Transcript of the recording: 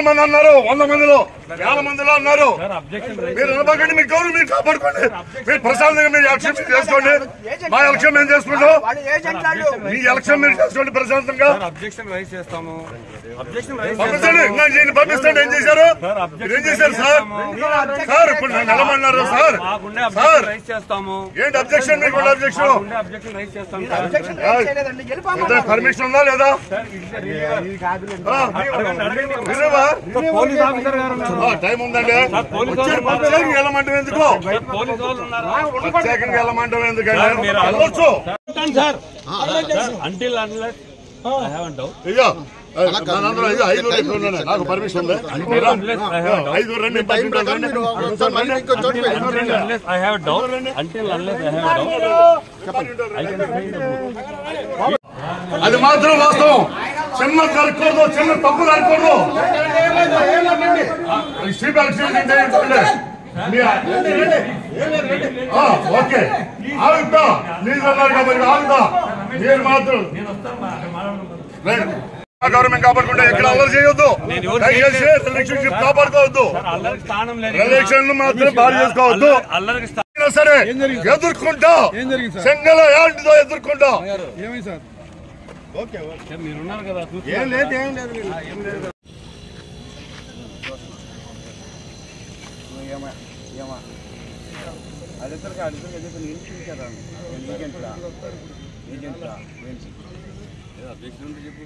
మంది అన్నారు, 100 మందిలో 50 మందిలో అన్నారు. మీరు నిలబడండి, మీ గౌరవం మీరు కాపాడుకోండి. మీరు ప్రశాంతంగా మీరు ఎలక్షన్ మీరు చేసుకోండి. మా ఎలక్షన్ మేము చేసుకుంటాం. మీ ఎలక్షన్ మీరు చేసుకోండి ప్రశాంతంగా. పంపిస్తాను. ఏం చేశారు సార్? సార్ ఇప్పుడు నిలబడినారు సార్. సార్ ఏంటి అబ్జెక్షన్? మీకు అబ్జెక్షన్ పర్మిషన్ ఉందా లేదా? టైం ఉందండి. వెళ్ళమంటాం ఎందుకు? ప్రత్యేకంగా వెళ్ళమంటాం ఎందుకంటే వెళ్ళొచ్చు. నాకు పర్మిషన్ ఉంది. 5 రండి. అది మాత్రం వాస్తవం. చిన్న జరగకూడదు, చిన్న తప్పు జరగకూడదు. ఓకే ఆగుతా. ప్లీజ్ అన్నారు కాబట్టి ఆగుతా. మీరు మాత్రం గవర్నమెంట్ కాపాడుకుంటే ఎక్కడ అల్లరి చేయొద్దు. రిలేషన్షిప్ కాపాడుకోవద్దు. రిలేషన్ మాత్రం బాగా చేసుకోవద్దు. సరే ఎదుర్కొంటా. సింగల్ ఏంటిదో ఎదుర్కొంటా. మీరున్నారు కదా. ఏం లేదు అధ్యక్షుడు చెప్పు.